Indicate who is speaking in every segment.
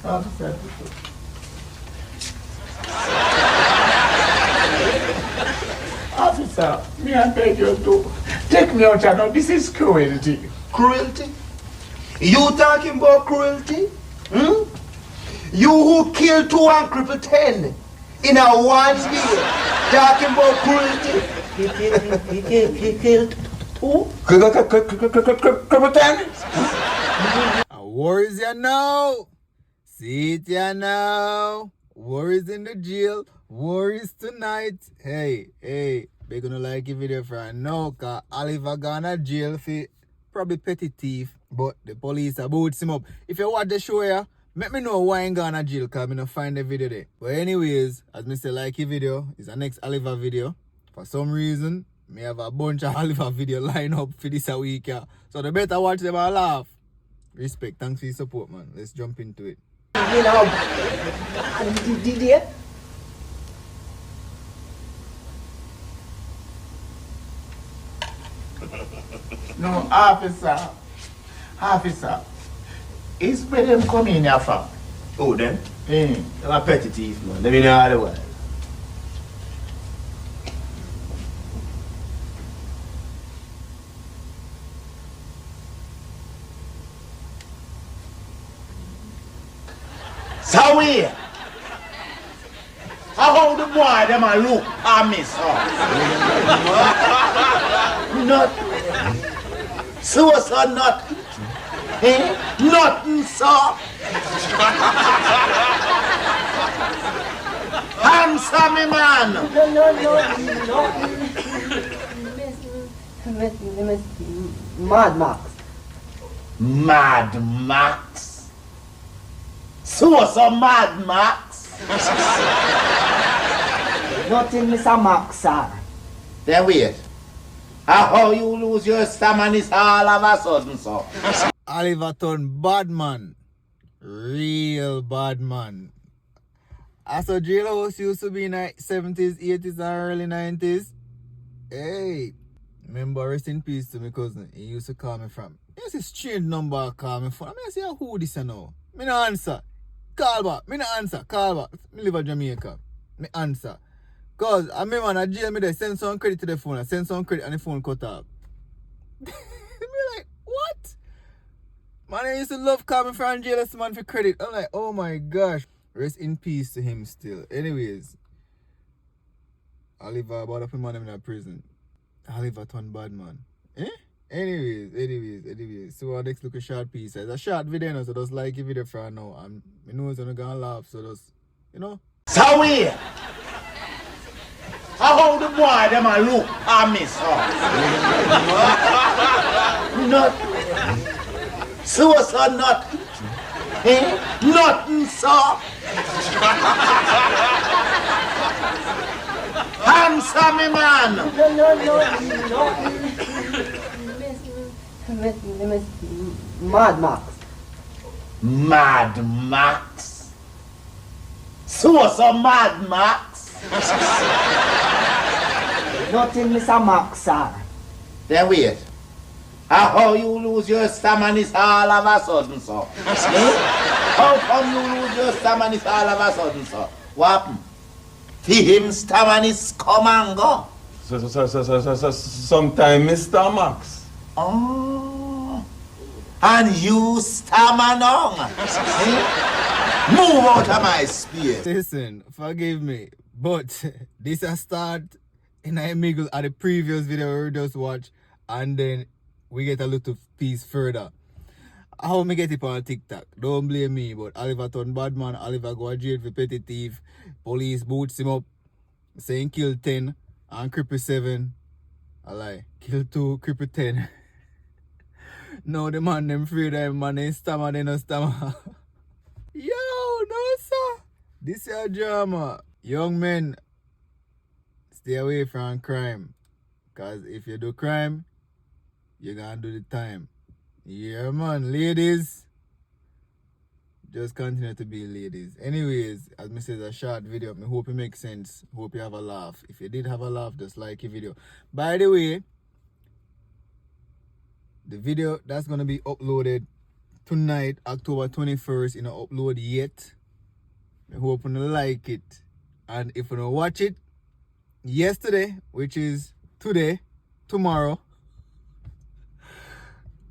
Speaker 1: Officer. Officer, me I beg you to take me out now. This is cruelty.
Speaker 2: Cruelty? You talking about cruelty? Hmm? You who killed 2 and crippled 10 in a 1 year, talking about cruelty? He killed 2?
Speaker 1: Cripple 10?
Speaker 3: War is ya now. See it ya now. War is in the jail. War is tonight. Hey, they gonna like your video for now, cause Oliver gone to jail for probably petty thief, but the police are boots him up. If you watch the show here, let me know why he gone to jail, cause I don't find the video there. But anyways, as me say, like your video, it's the next Oliver video. For some reason, me have a bunch of Oliver video line up for this a week, yeah. So they better watch them and laugh. Respect, thanks for your support, man. Let's jump into it.
Speaker 2: You know, did you?
Speaker 1: No, officer. Officer. It's where them come in here from.
Speaker 2: Oh, them?
Speaker 1: Eh.
Speaker 2: They're a petty thief, man. Let me know how they work. So where? How the boy them a look and miss Not. So not. Eh? Nothing so. Handsome man.
Speaker 4: No. Mad Max.
Speaker 2: Mad Max. So Mad Max.
Speaker 4: Nothing, Mr. Max, sir.
Speaker 2: Then wait. How you lose your stamina is all of a sudden, so.
Speaker 3: Oliver turn Badman. Real Badman. I saw jailhouse used to be in the 70s, 80s, and early 90s. Hey, remember, rest in peace to my cousin. He used to call me from. Yes, it's strange number call me from. I mean, I say, who this I know? Me no answer. Call back. Me no answer. Call back. Me live in Jamaica. Me answer. Cause I remember in a jail me they send some credit to the phone. I send some credit and the phone cut off. Me like, what? Man, I used to love coming from jail as man for credit. I'm like, oh my gosh. Rest in peace to him still. Anyways, Oliver brought up him man in a prison. Oliver turned Badman. Eh? Anyways. So our next look a short piece. It's a short video now, so just like the video for now. And I know it's gonna laugh, so just, you know.
Speaker 2: So where? How the boy them a look and miss Not. So not. Eh? Nothing so. Handsome man.
Speaker 4: No. Mad Max.
Speaker 2: Mad Max. So Mad Max.
Speaker 4: Nothing, Mr. Max, sir.
Speaker 2: Then wait. How you lose your stamina is all of a sudden, so. Eh? How come you lose your stamina is all of a sudden, so? What happened? Him stamina is come and go.
Speaker 5: Sometime Mr. Max.
Speaker 2: Oh. And you stamina. Eh? Move out of my space.
Speaker 3: Listen, forgive me, but this a start in a mingle at the previous video we just watched, and then we get a little piece further. How me get it on TikTok? Don't blame me, but Oliver turned Badman. Oliver go to jail for petty thief. Police boots him up, saying kill 10 and cripple 7. I lie, kill 2, cripple 10. No, the man them free them man, they stammer, they no stammer. Yo, no sir. This is a drama. Young men, stay away from crime. Cause if you do crime, you're gonna do the time. Yeah man, ladies, just continue to be ladies. Anyways, as me said, a short video. I hope it makes sense. Hope you have a laugh. If you did have a laugh, just like your video. By the way, the video that's gonna be uploaded tonight, October 21st, in a upload yet. I hope you like it. And if you don't watch it yesterday, which is today, tomorrow,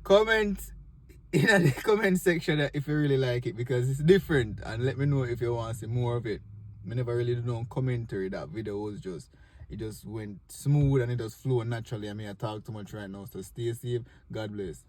Speaker 3: comment in the comment section if you really like it, because it's different, and let me know if you want to see more of it. I never really do no commentary. That video was just, it just went smooth and it just flowed naturally. I mean, I talk too much right now, so stay safe. God bless.